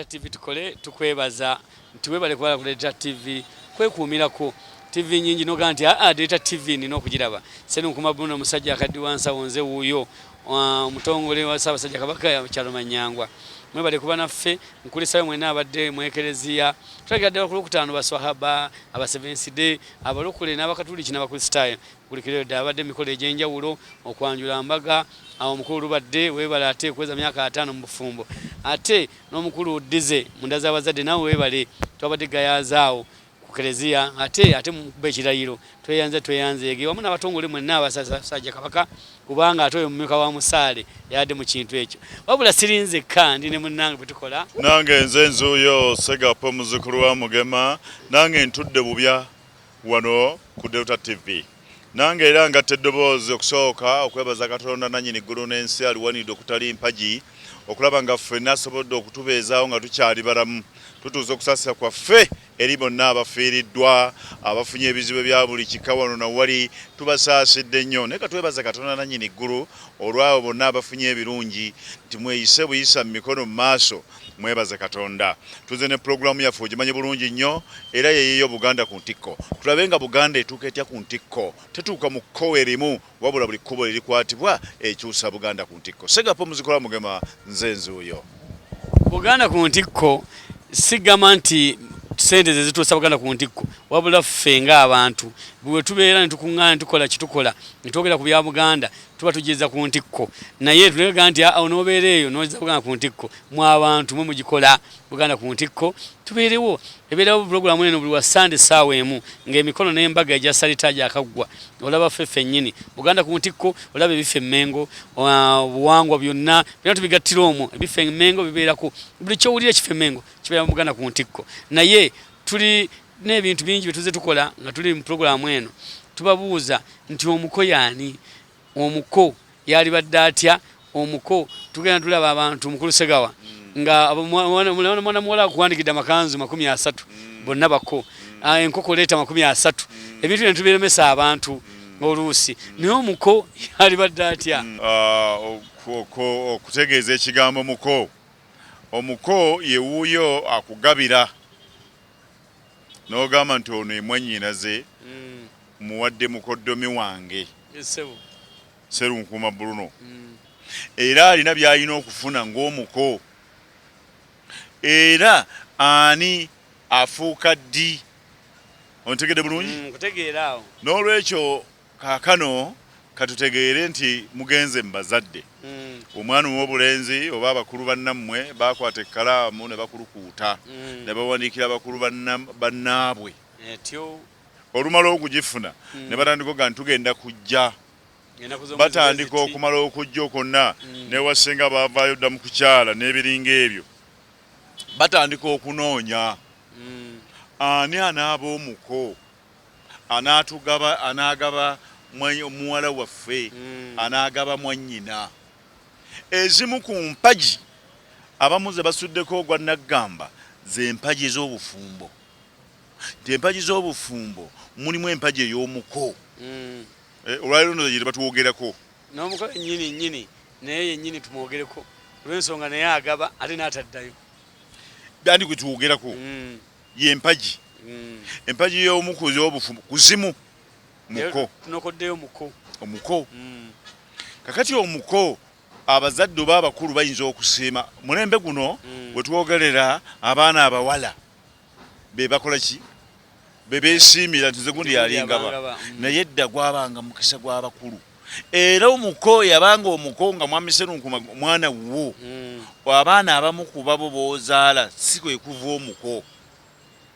TV tukole tukwebaza ntiwebale kwala kuleta TV kwekuumirako TV nyingi noga nti data TV nino okugiraba senu nkumabuno omusajja akaddi wansa wonze wuuyo mutongole wa Ssaabasajja Kabaka ya Kyalo Manyangwa mwebale kuba naffe nkulisayo mwena abadde mwekerezia tulagadde bakulu kutaano baswahaba aba Seventh Day abalokole n'abakatuliki n'abakristaayo kulikireo dda abadde mikolo egy'enjawulo okwanjula mbaga awo mukulu badde webale ate kweza myaka 5 mu bufumbo ate n'omukulu Dize mundaza abazadde nawe webale twabadde gayazaawo kukerezia ate mukube ekirayiro tweyanze ege wamu n'abatongole mwenna Ssaabasajja Kabaka kubanga atoyo mumika wa musaale yadde mu kintu ekyo wabula sirinze kandi ne munnange bitukola nange nze nzuyo Segapo muzukulu wa Mugema nange ntudde bubya wano ku Delta TV nange era nga teddoboozi okusooka okwebaza Katonda nannyini ggulu n'ensi aliwanidde okutali mpagi okulaba nga ffenna asobodde okutubeezaawo nga tukyali balamu tutuuza okusasira kwaffe eri bonna abafiiriddwa abafunye ebizibu bya buli kika wano na wali tubasaasidde nnyo naye katwebaza Katonda nannyini ggulu olwabo bonna abafunye ebirungi nti mweyise buyisa mu mikono mu maaso mwebaze Katonda tuze ne pulogulaamu yaffe ogimanye bulungi nnyo era yeeyo Buganda ku ntikko tulabe nga Buganda etuuka etya ku ntikko tetuuka mu kkowe erimu wabula buli kkubo lirikwatibwa ekyusa Buganda ku ntikko Segapo muzukulu wa Mugema nze nzuuyo Buganda ku ntikko sigama nti sente zituusa Buganda ku ntikko wabula ffe ng'abantu bwe tubeera ne tukuŋŋaana tukola kitukola ne twogera ku bya Buganda tuba tugeza ku ntikko naye tulega nti n'obeera eyo n'ogeza Buganda ku ntikko mu abantu mwe mugikola Buganda ku ntikko tubeerewo ebeerawo pulogulaamu eno buli wa Sande ssaawa emu ng'emikono n'embaga egya salitaja akaggwa olaba ffe nnyini Buganda ku ntikko olaba ebifa emmengo buwangwa byonna tubigattira omwo ebifa emmengo bibeerako buli kyowulira ekifa emmengo kibeera mu Buganda ku ntikko naye tuli n'ebintu bingi bye tuze tukola nga tuli mu pulogulaamu eno tubabuuza nti omuko yaani omuko yali badde atya omuko tugenda tulaba abantu mukulu Segawa nga mwana muwala akuwandikidde amakanzu 30 bonna bako enkoko leeta 30 ebintu bino tubilemesa abantu oluusi naye omuko yali badde atya okutegeeza ekigambo omuko ye wuuyo akugabira n'ogamba nti ono emwannyinaze muwadde mukoddomi wange Serunkuma Bruno era alina by'alina okufuna ng'omuko era ani afuuka ddi ontegedde bulungi nkutegeera awo n'olwekyo kaakano katutegeere nti mugenze mu bazadde omwana ow'obulenzi oba abakulu bannammwe bakwata ekkalaamu ne bakulukuuta ne bawandiikira abakulu bannaabwe olumala okugifuna ne batandika oga ntugenda kujja batandika okumala okujja okonna newasenga baavaayo dda mu kukyala n'ebiringa ebyo batandika okunoonya ani anaaba omuko anaagaba muwala waffe anaagaba mwannyina ezimu ku mpagi abamu ze basuddeko ogwa naggamba ze mpagi z'obufumbo nti empagi z'obufumbo mulimu empagi ey'omuko olwaliro nno gye batuwogerako n'omuko nnyini naye yennyini tumwogereko olw'ensonga naye agaba ate n'ataddayo bandi gwe tuwogerako y'empagi empagi y'omuko y'obufumbo kuzimu muko tunokoddeyo omuko kakati omuko abazadde oba abakulu bayinza okusiima mulembe guno bwe twogerera abaana abawala be bakola ki be beesiimira nti ze gundi yalingaba naye edda gwabanga mukisa gw'abakulu era omuko yabanga omuko nga mwami Serunkuma mwana wo abaana abamu ku babo b'ozaala si kwe kuva omuko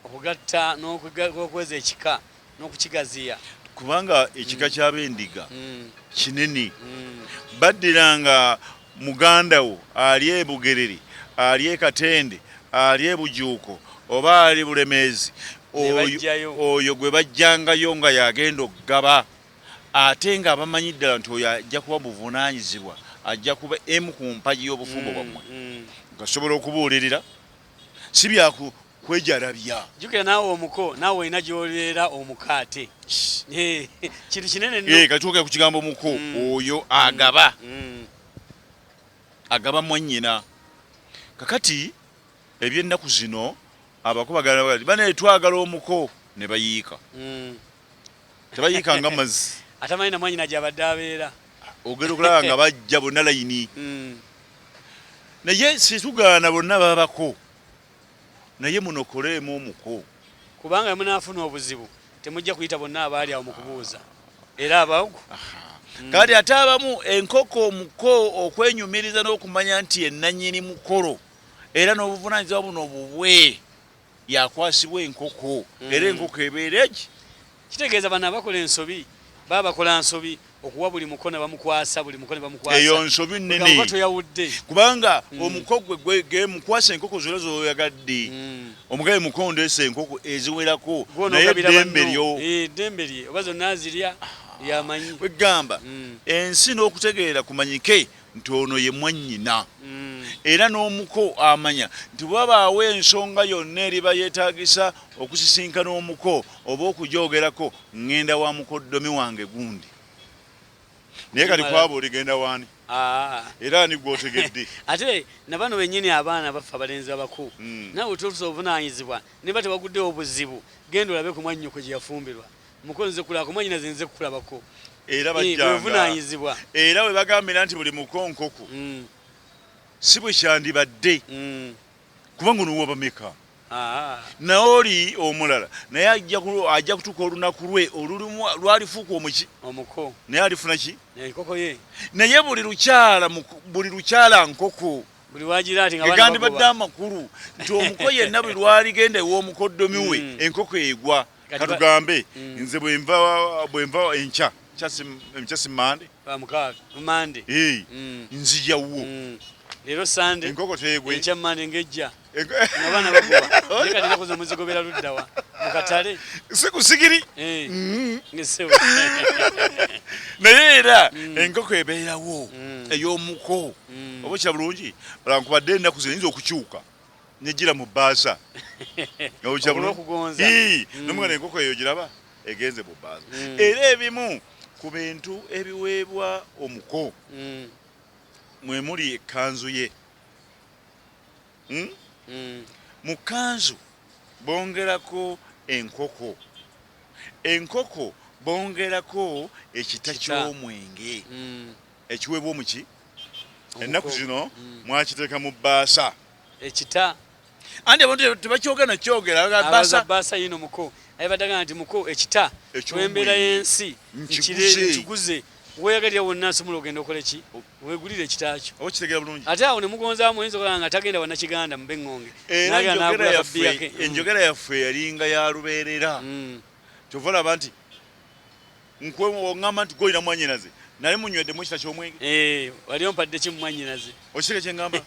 okugatta n'okweza ekika n'okukigaziya kubanga ekika ky'abendiga kinene baddiranga muganda wo ali e Bugerere ali e Katende ali e Bujuuko oba ali Bulemeezi oyo gwe bajjangayo nga yagenda okugaba ate nga bamanyi ddala nti oyo ajja kuba buvunaanyizibwa ajja kuba emu ku mpagi y'obufumbo bwammwe ngasobola okubuulirira si byaku kwejarabya jukira naawe omuko naawe olina gy'oleera omukaate kintu kinene nnyo katuuke ku kigambo omuko oyo agaba mwannyina kakati ebyennaku zino abako bagala bane twagala omuko ne bayiika tebayiika nga mazzi atamanyi na mwanyina gyabadde abeera ogera okulaba nga bajja bonna layini naye situgaana bonna babako naye munokoleemu omuko kubanga munaafuna obuzibu temujja kuyita bonna abaali awo mu kubuuza era abago kati ate abamu enkoko omuko okwenyumiriza n'okumanya nti ennannyini mukolo era n'obuvunaanyizibwa buno bubwe yakwasibwa enkoko era enkoko ebeera egi kitegeeza bano abakola ensobi baba bakola nsobi okuwa buli muko ne bamukwasa buli muko ne bamukwasa eyo nsobi nnene kubanga omuko gwe gemukwasa enkoko zonna zoyagadde omugabe muko ndeese enkoko eziwerako naye eddembe lye oba zonna azirya yamanyi wegamba ensi n'okutegeera kumanyike nti ono ye mwannyina era n'omuko amanya nti bwabaawo ensonga yonna eriba yeetaagisa okusisinkana omuko oba okujoogerako ŋŋenda wa mukoddomi wange gundi naye kati kwaba oligenda waani era ani gwotegedde ate nabano bennyini abaana baffe abalenzi abako nawe otuusa obuvunaanyizibwa ne ba tebaguddewo obuzibu genda olabe ku mwannyoko gye yafumbirwa muko nze kulaba ku mwannyina zenze kukulabako era bajjanga era we bagambira nti buli muko nkoko si bwe kyandibadde kubanga onowa bameka naye oli omulala naye ajja kutuuka olunaku lwe olulimu lwalifuuka omuko naye alifuna ki enkoko ye naye buli lukyala nkoko egandibadde amakulu nti omuko yenna bwe lwaligenda ew'omukoddomi we enkoko egwa katugambe nze bwenva enkya simande nzijawo leero sande enkoko tegwe ekyamande ngejja abaana baguba naye kati nakoze omuzigo beera luddawa mukatale sikusigiri ngesewo naye era enkoko ebeerawo ey'omuko oba kya bulungi olankubadde ennaku zino yinza okukyuka negira mu bbaasa nomugana enkoko eyo giraba egenze mu bbaasa era ebimu ku bintu ebiweebwa omuko mwe muli ekkanzu ye mu kkanzu bongerako enkoko bongerako ekita ky'omwenge ekiweebwa omuki ennaku zino mwakiteeka mu bbaasa ekita andi abantu tebakyoga nakyogera bbaasa yino muko ayibaddaga nti muko ekita wembeera y'ensi nkiguze weyagalira wonna nsomula ogenda okola ki wegulire ekitakyo okitegeera bulungi ate awo ne mugonzaamu oyinza okulaba nga tagenda wannakiganda mu beŋŋonge enjogera yaffe yalinga ya lubeerera kyova olaba nti oŋŋamba nti golina mwannyinaze naye munyweddemu ekita ky'omwenge wali ompadde ki mumwannyinaze okitege kyeŋŋamba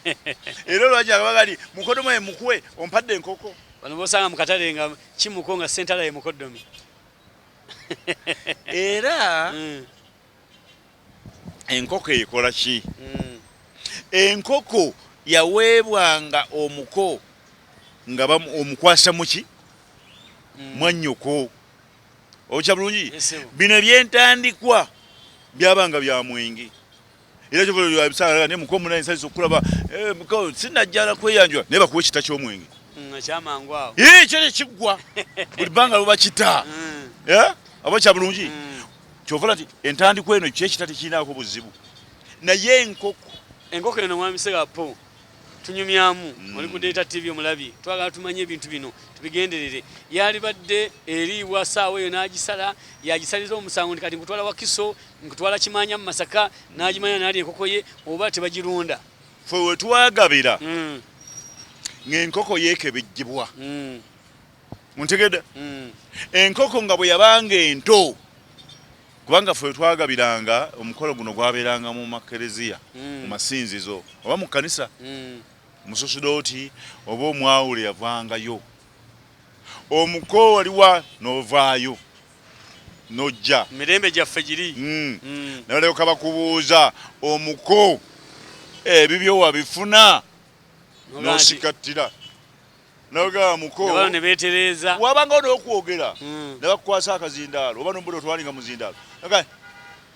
era olwajabagali mukoddomi ye mukuwe ompadde enkoko bano bosanga mu katale nga kimuko nga sentala ye mukoddomi era enkoko ekola ki enkoko yaweebwanga omuko nga omukwasa muki mwannyoko okya bulungi bino ebyentandikwa byabanga bya mwenge era kyobisanga ne muko munene nsanyusa okulaba muko sinajjala kweyanjula naye bakuwa ekita ky'omwenge ekyamangu awo kyo kyekiggwa buli bbanga luba kita oba kya bulungi kyovola nti entandikwa eno kyekita tekirinaako buzibu naye enkoko eno mwami Segapo tunyumyamu oli ku Data TV omulabi twagala tumanye ebintu bino tubigenderere yalibadde eriibwa saawa eyo n'agisala yagisaliza omusango nti kati nkutwala Wakiso nkutwala Kimanya mu Masaka n'agimanya n'ali enkoko ye oba tebagirunda fe wetwagabira ng'enkoko yeekebejjebwa muntegedde enkoko nga bwe yabanga ento kubanga ffe twagabiranga omukolo guno gwabeeranga mu makereziya mu masinzizo oba mu kkanisa musosodooti oba omwawule yavangayo omuko waliwa n'ovaayo n'ojja mirembe gyaffe giri naleka bakubuuza omuko ebibyo wabifuna n'osikattira nogamba muko ne beetereza wabangawo n'okwogera ne bakukwasa akazindaalo oba n'ombuda otwalinga muzindaalo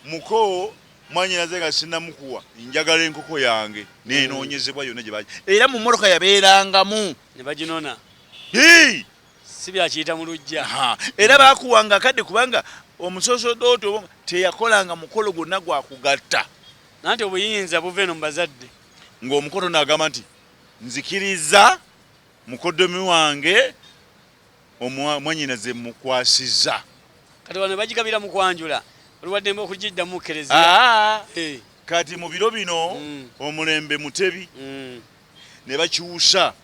muko mwanyinaze nga sinnamukuwa njagala enkoko yange nenoonyezebwa yonna gye baji era mu mmoloka yabeerangamu ne baginona Hii! si byakiyita mu lujja era bakuwanga akadde kubanga omusosodooto teyakolanga mukolo gwonna gwakugatta nanti obuyinza buva eno mu bazadde ng'omukolo n'agamba nti nzikiriza mukoddomi wange mwanyinaze mukwasiza kati wano ne bagikabira mu kwanjula olwaddembe okugiddamu kereziya kati mu biro bino omulembe mutebi ne bakyusa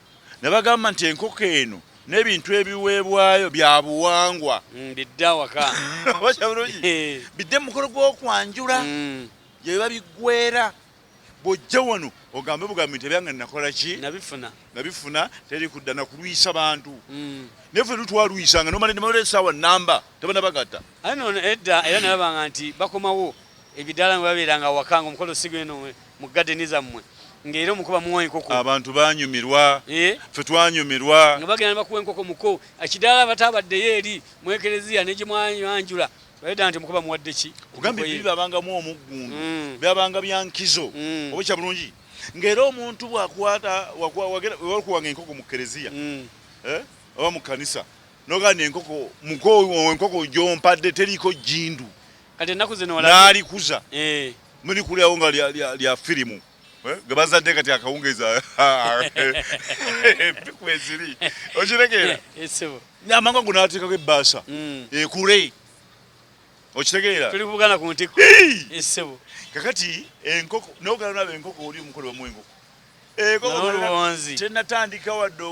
ne bagamba nti enkoko eno n'ebintu ebiweebwayo bya buwangwa bidda waka bidde mu mukolo gw'okwanjula gye biba biggwera bw'ojja wano ogambe bugambi nti ebyange nakola ki nabifuna teri kudda na kulwisa bantu naye ffe tutwalwisanga nomala essaawa namba tabana bagatta ate nono edda era nalabanga nti bakomawo ebidaala nga babeeranga waka nga omukolo sigweno mu gadeni zammwe ng'era omukuba muwa enkoko abantu banyumirwa ffe twanyumirwa nga bagenda ne bakuwa enkoko muko ekidaala batabaddeyo eri mu ekereziya ne gye mwanjula bayeda nti mukuba muwadde ki kugambye biri babangamu omuggundu byabanga byankizo oba kya bulungi ng'era omuntu bwakwata wakuwanga enkoko mu kereziya oba mu kanisa noganda enkoko enkoko gyompadde teriko jindu kati ennaku zino n'alikuza muli kulyawo nga lya firimu gebazadde kati akawungeza piku eziri okitegeera amangu ago n'ateekako ebbaasa ekule okitegeera tuli kuvugana ku ntikko essebo kakati enkoko nogala naba enkoko oli omukolo bamu enkoko tenatandika wadde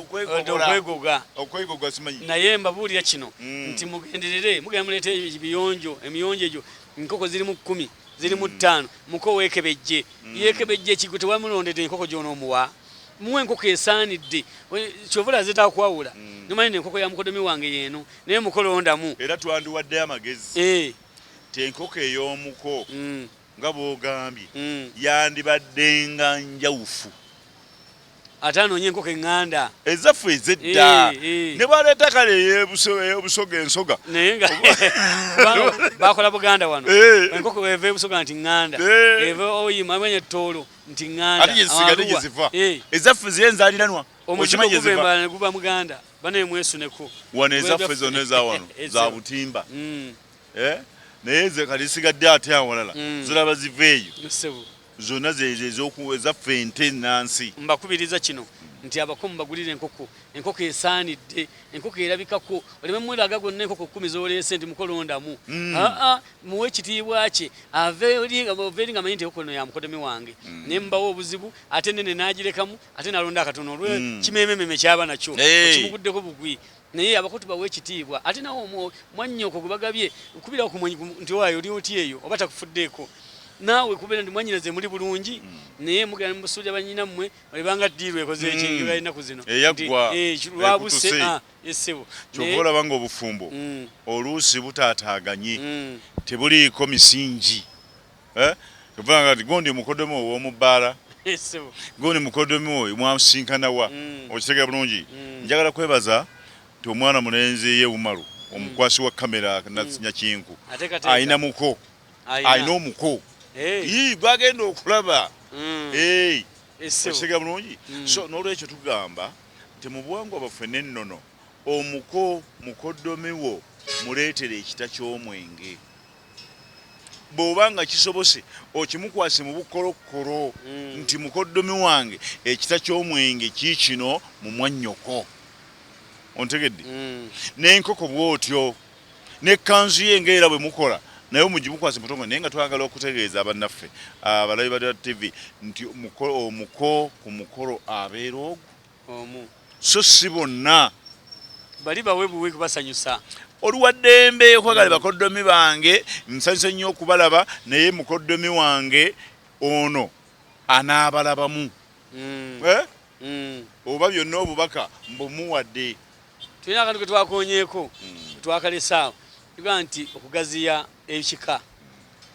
okwegoga simanyi naye mbabuulira kino nti mugenderere mugenda muleeta emiyonjo egyo enkoko ziri mu 10 ziri mu 5 muko weekebejje yeekebejje ekigo tewamulondedde enkoko gy'onoomuwa muwe enkoko esaanidde kyovula zitakwawula nomanyi enkoko ya mukodomi wange yeeno naye mukolondamu era twandiwaddeyo amagezi ti enkoko ey'omuko nga bw'ogambye yandibadde nga njawufu ate anoonye enkoko eŋŋanda ezaffe ez'edda ne baleeta kale ey'obusoga ensoga naye nga bakola buganda wano enkoko eva ebusoga nti ŋŋanda eva oyima amanya ettoolo nti ŋŋanda ate gyesigadde gye ziva ezaffe ziye enzaaliranwa omuzimu guva embala ne guba muganda banaye mwesuneko wano ezaffe zonna eza wano za butimba naye kati zisigadde ate awalala ziraba ziva eyo zonna ezaffe ente nansi mbakubiriza kino nti abakomu bagulire enkoko esaanidde enkoko erabikako oleme mweraga gonna enkoko 10 zoleese nti mukolondamu muwe ekitiibwa kye ave eri nga manyi nti enkoko no ya mukodomi wange naye mbawo obuzibu ate nene n'agirekamu ate nalonda akatono olwe kimemememe kyaba nakyo okimuguddeko bugwi naye abakoti bawe ekitiibwa ate nawo mwannyoko gwe bagabye kubira okumwenyi nti waayo oli oti eyo oba takufuddeeko naawe kubeera ndi mwanyinaze muli bulungi naye mugenda mubusuulira bannyinammwe olebanga ddiirwa ekoze ekingi balinaku zino eyaggwa lwabuse essebo kyova olaba nga obufumbo oluusi butaataaganye tebuliiko misingi ovanga nti gondi mukodomi ow'omu bbaala gondi mukodomi oyo mwasinkanawa okitegeera bulungi njagala kwebaza ti omwana mulenzi yewumalu omukwasi wa kamera nyakinku ayina muko ayina omuko gwagenda okulaba okitegeera bulungi so n'olwekyo tugamba nti mu buwangwa bwaffe n'ennono omuko mukodomi wo muleetere ekita ky'omwenge bw'oba nga kisobose okimukwase mu bukolokolo nti mukodomi wange ekita ky'omwenge kiikino mu mwannyoko ontegedde n'enkoko bw'otyo n'ekkanzu ye ng'era bwe mukola naye omugimukwase mutongo naye nga twagala okutegeeza abannaffe abalabi ba TV nti omuko ku mukolo abeera ogwo so si bonna bali bawe buwe kubasanyusa oluwaddembe okwagala bakodomi bange nsanyusa nnyo okubalaba naye mukodomi wange ono anaabalabamu oba byonna obubaka mbumuwadde tulina akantu ke twakonyeeko twakalesaawo tugaa nti okugaziya ekika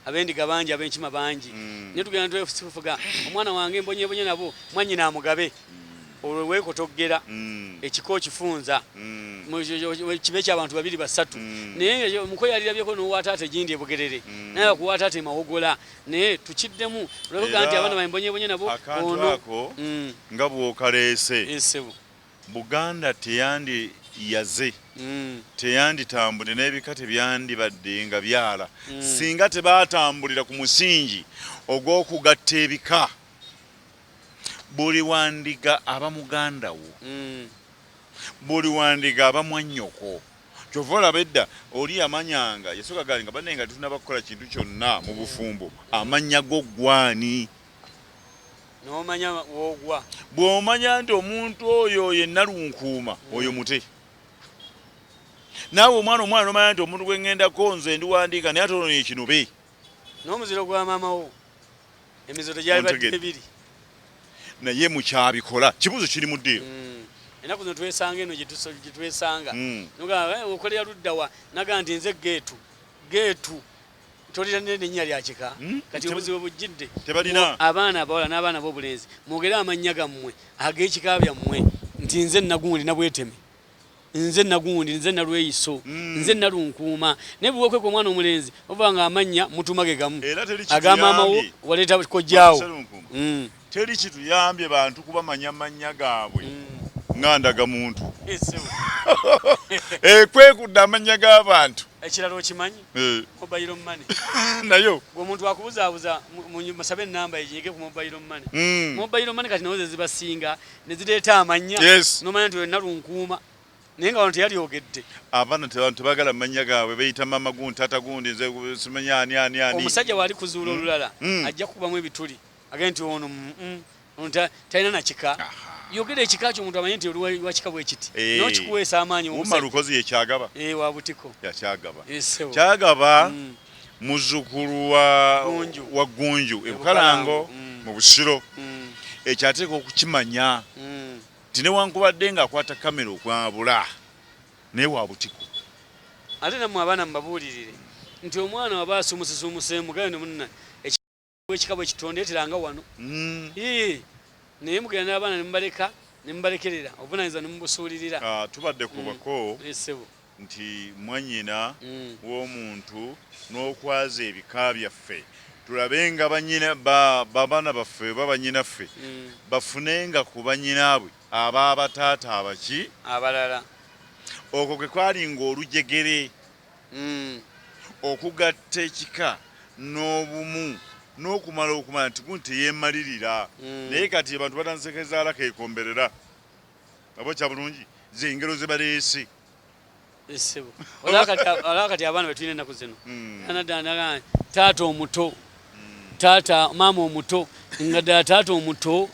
abendiga bangi abenkima bangi naye tugenda twefufuga omwana wange mbonyebonye nabo mwanyina amugabe olwo weekotogera ekiko kifunza kibe ky'abantu babiri basatu naye mukoye alirabyeko n'owaataate gindi ebugerere naye kuwaataate mawogola naye tukiddemu olabega nti abaana bambonyebonye nabo ono ako nga bw'okaleese esebo Buganda teyandi yaze teyanditambule n'ebika tebyandibadde nga byala singa tebaatambulira ku musingi ogw'okugatta ebika buli wandiga aba muganda wo buli wandiga aba mwannyoko kyova olaba edda oli amanyanga yasooka gali nga banne nga tetunaba kukola kintu kyonna mu bufumbo amanya go gwani n'omanya woogwa bw'omanya nti omuntu oyo ye Nalunkuuma oyo mute naawe omwana n'omanya nti omuntu gwe ŋŋendako nze ndiwandiika naye ate ono ye kinobe n'omuziro gwa maama wo emiziro gyali badde ebiri naye mukyabikola kibuzo kiri mu ddeero ennaku zino twesanga eno gye twesanga nogamba okolera luddawa naga nti nze geetu tolira n'erinnya lya kika kati obuzibu bujjidde tebalina abaana abawala n'abaana b'obulenzi mwogere amannya gammwe ag'ekika byammwe nti nze nagundi nabweteme nze nagundi nze nalweyiso nze Nalunkuuma naye bw'okweka omwana omulenzi oba nga amanya mutumage gamu agamaama wo waleeta kojjaawo teri kituyambye bantu kubamanya mannya gaabwe nga ndagamuntu kwekudde amanya g'abantu ekirala okimanyi mobile money nayo omuntu akubuzaabuza musabe enamba egiike ku mobile money mobile money kati nawo ze zibasinga ne zireeta amanya n'omanya nti Nalunkuuma naye nga wano teyalyogedde abaana tebagala mannya gaabwe beyita mama gundi tata gundi nze simanya ani omusajja waali kuzuula olulala ajja kubamu ebituli agende nti ono talina nakika yogera ekika kyo omuntu amanye nti wakika bwe kiti n'okikuweesa amaanyi Malukozi yekyagaba wa butiko yakyagaba kyagaba muzzukulu wa Gunju ebukalango mu Busiro ekyateeka okukimanya nti newankubadde ng'akwata kamera okwabula naye wa butiko ate nammwe abaana mubabuulirire nti omwana waba asumusisumuse mugabe ne munna ekika bwe kitondeeteranga wano naye mugenda n'abaana ne mubalekerera obuvunaanyizibwa ne mubusuulirira tubadde kubako nti mwannyina w'omuntu n'okwaza ebika byaffe tulabe nga babaana baffe babanyinaffe bafunenga ku banyinaabwe ab'abataata abaki abalala okwo kwe kwalinga olujegere okugatta ekika n'obumu n'okumala okumanya nti gundi teyeemalirira naye kati abantu batansekezaala keekomberera abo kya bulungi ze engero ze baleese olaba kati abaana betulina ennaku zino anadanaga taata omuto taata maama omuto nga ddala taata omuto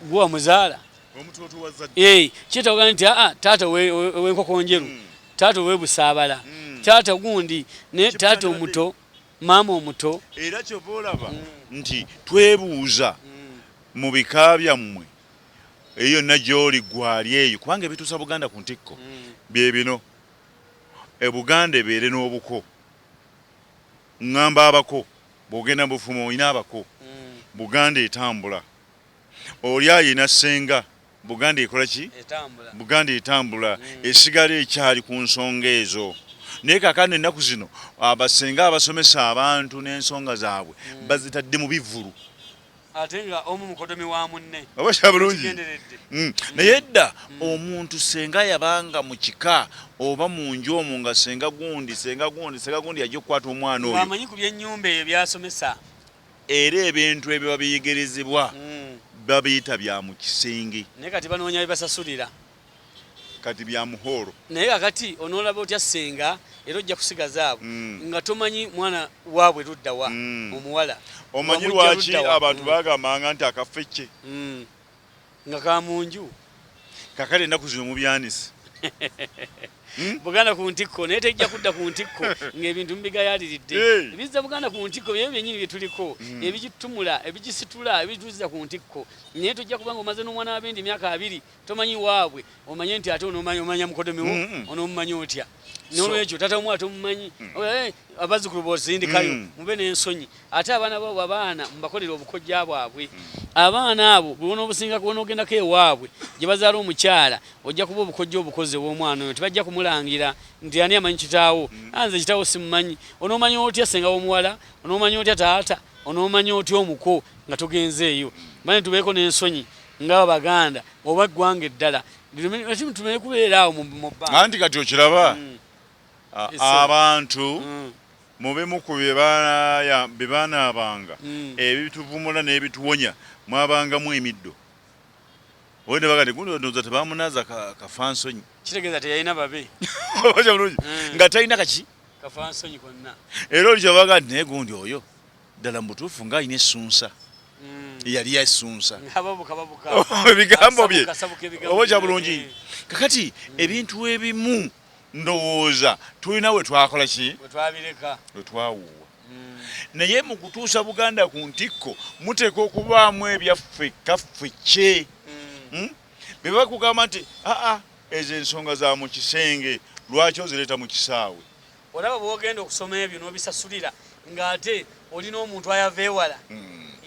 gwe wamuzaala kyetaaga nti taata w'enkoko njeru taata ow'ebusaabala taata gundi naye taata omuto maama omuto era kyova olaba nti twebuuza mu bika byammwe eyo yonna gy'oli gwali eyo kubanga ebituusa Buganda ku ntikko bye bino ebuganda ebeere n'obuko ŋŋamba abako bw'ogenda mu bufumo olina abako Buganda etambula oli ayina ssenga Buganda ekola ki Buganda etambula esigala ekyali ku nsonga ezo naye kaakano ennaku zino abasenga abasomesa abantu n'ensonga zaabwe bazitadde mu bivvulu ate nga omu mukodomi wa munne oba kya bulungi naye edda omuntu senga yabanga mu kika oba mu nju omwo nga senga gundi yajja okukwata omwana oyo amanyi ku by'ennyumba eyo byasomesa era ebintu ebyo babiyigirizibwa babiyita bya mu kisenge naye kati banoonya bibasasulira kati bya muhoro naye kakati onoolaba otya senga era ojja kusigaza abo nga tomanyi mwana waabwe ludda wa omuwala omanyi lwaki abantu bagambanga nti akafecce nga ka munju kakale ennaku zino mubyanisi Buganda ku ntikko naye tejja kudda ku ntikko ng'ebintu mubigayaliridde ebizza Buganda ku ntikko bye byennyini bye tuliko ebigitumula ebigisitula ebituuziza ku ntikko naye tojja kuba nga omaze n'omwana w'abendi emyaka 2 tomanyi waabwe omanye nti ate onomanya mukodomi wo onoomumanyi otya nolwekyo tata omwana tomumanyi abazzukulu bozindikayo mube n'ensonyi ate abaana babo abaana mubakolera obukojja bwabwe abaana abo bwona obusinga kubona ogendako ewaabwe gye bazaala omukyala ojja kuba obukojja obukoze bw'omwana oyo tebajja kumulangira nti ani amanyi kitaawo anze kitaawo simumanyi onoomanyi otya senga w'omuwala onoomanyi otya taata onoomanyi otya omuko nga togenze eyo manye tubeeko n'ensonyi ng'abaganda oba ggwanga eddala tumenye kubeera awo mu bbanga anti kati okiraba abantu mubimu ku bye baanaabanga ebituvumula n'ebituwonya mwabangamu emiddo oyo ne bagati gundi ndowooza tebamunaaza kafansonyi kitegeeza teyalina babe obaja bulungi nga talina kaki kafansonyi konna era oli kyabaga nti naye gundi oyo ddala mu butuufu ng'alina essunsa yali yasunsa ebigambo bye oba kya bulungi kakati ebintu ebimu ndowooza tulina we twakola ki we twawuuwa naye mu kutuusa Buganda ku ntikko muteeka okubaamu ebyaffe kaffe kye be bakugamba nti ezo ensonga za mu kisenge lwaki ozireeta mu kisaawe olaba bwogenda okusoma ebyo n'obisasulira ng'ate olina omuntu ayava ewala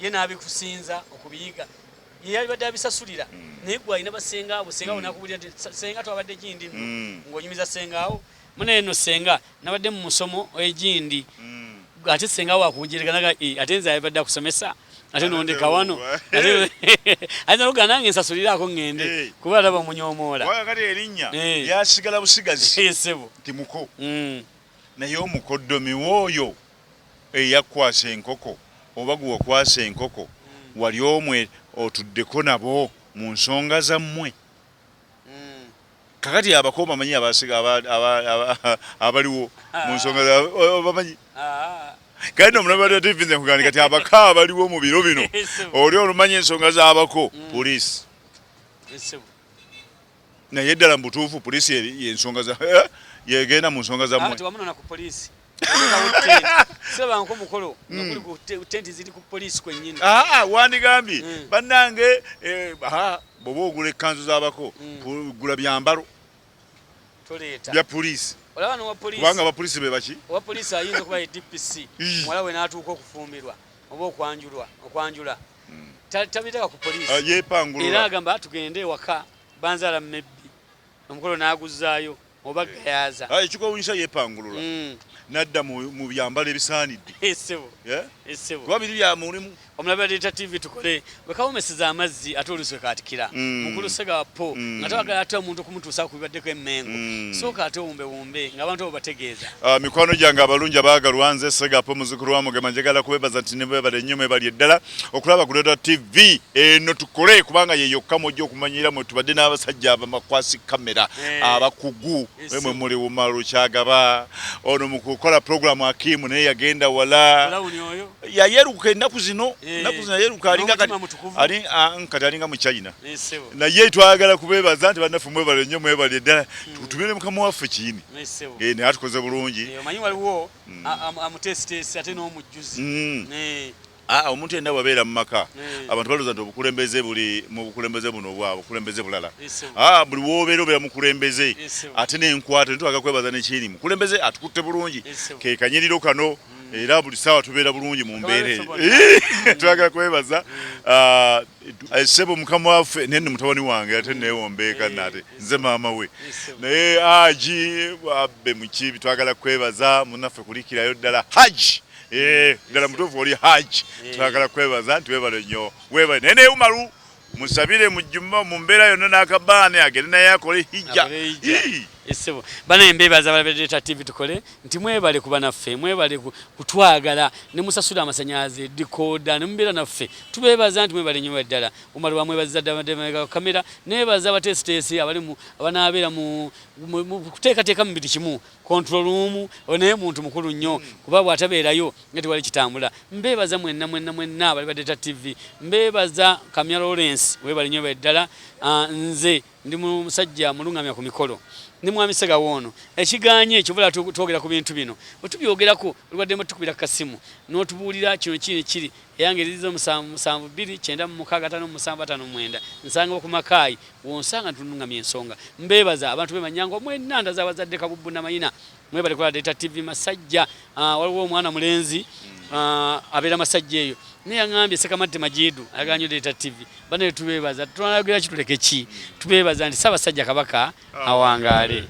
ye n'abikusinza okubiyiga ye yalibadde abisasulira naye gwe alina basenga abo senga bonakubulira nti senga twabadde gindi ng'onyumiza senga awo mune eno senga nabadde mu musomo egindi ate senga wakujerekanaga ate nze alibadde akusomesa ate nondeka wano ate noluga nange nsasuliraako ngende kuba alaba munyomoola kati erinnya lyasigala busigazi sebo nti muko naye omukoddomi w'oyo eyakwasa enkoko oba gwe wakwasa enkoko wali omwe otuddeko nabo mu nsonga zammwe kakati abako bamanyi abasiga abaliwo mu nsonga bamanyi kandi omulaba TV nze nkugamba kati abako abaliwo mu biro bino oli olumanyi ensonga z'abako poliisi naye ddala mu butuufu poliisi yensonga za yegenda mu nsonga zammwe sebanko mukolo ngakuli ku tenti ziri ku police kwennyini wandigambye bannange bwoba ogula ekkanzu z'abako gula byambalo bya poliisi olaba n'owa poliisi kubanga abapoliisi be baki owa poliisi ayinza okuba ye DPC muwala we n'atuuka okufumbirwa oba okwanjula tabiteeka ku poliisi yeepangulula era agamba tugende ewaka banzaala mmebbi omukolo n'aguzzaayo oba gayaza ekikowunyisa yeepangulula nadda mu byambalo ebisaanidde kuba biri bya mulimu omulabira Delta TV tukole bwekawomeseza amazzi ate olusi wekatikira mukulu Segapo nga tewagala ate omuntu okumutuusa ku bibaddeko emmengo sooka ate wumbe ng'abantu abo bategeeza mikwano gyange abalungi abaagalwa nze Segapo muzzukulu wa Mugema njagala kubebaza nti ne bwebale nnyo mwebali eddala okulaba ku Delta TV eno tukole kubanga ye yokka mujja okumanyira mwe tubadde n'abasajja abamakwasi kamera abakugu mwe muli Umaru Kyagaba ono mu kukola programu Hakimu naye yagenda wala yayeruka ennaku zino yayeruka alinga mu China naye twagala kubebaza nti bannaffe mwebale nnyo mwebali eddala tutumire mukama waffe kiyini naye atukoze bulungi omanyi waliwo amutesitesi ate n'omujjuzi omuntu yenna wabeera mu maka abantu balooza nti obukulembeze buli mu bukulembeze buno obwabwe obukulembeze bulala buli woobeera obeera mukulembeze ate n'enkwata nitwaga kwebaza nekiri mukulembeze atukutte bulungi ke kanyiriro kano era buli saawa tubeera bulungi mu mbeera twagala kwebaza ssebo mukama waffe naye mutabani wange ate neewombeeka nate nze maama we naye Haji abbe mukibi twagala kwebaza munaffe kulikirayo ddala Haji ddala mutuufu oli Haji twagala kwebaza nti webale nnyo webale naye Umaru musabire mujjuma mu mbeera yonna n'akabaane agende naye akole hijja Esebo bana embebaza balabira Delta TV tukole nti mwebale kuba naffe mwebale kutwagala ne musasula amasanyaze decoder ne mbeera naffe tubebaza nti mwebale nnyo ddala Umaru bamwebaza ddala kamera nebaza abatesitesi abali mu abanaabeera mu kuteekateeka mu bintu kimu control room onaye muntu mukulu nnyo kuba bw'atabeerayo ngati wali kitambula mbebaza mwenna abali ba Delta TV mbebaza Kamya Lawrence Dennis webale nnyo eddala nze ndi musajja mulungamya ku mikolo ndi mwami Sega wono ekiganye ekibula twogera ku bintu bino otubyogerako olwaddemu tukubira kasimu n'otubuulira kino kiri eyange lizo 72965759 nsanga ku Makayi wonsanga tunungamya ensonga mbebaza abantu bemanyango mwenanda zabazadde kabubbu namayina mwebale kola Data TV Masajja waliwo omwana mulenzi abeera Masajja eyo ne yangambye Sekamadde Majidu aganyo Data TV bane tubebaza tunalagira kituleke ki tubebaza ndi Ssaabasajja Kabaka awangale.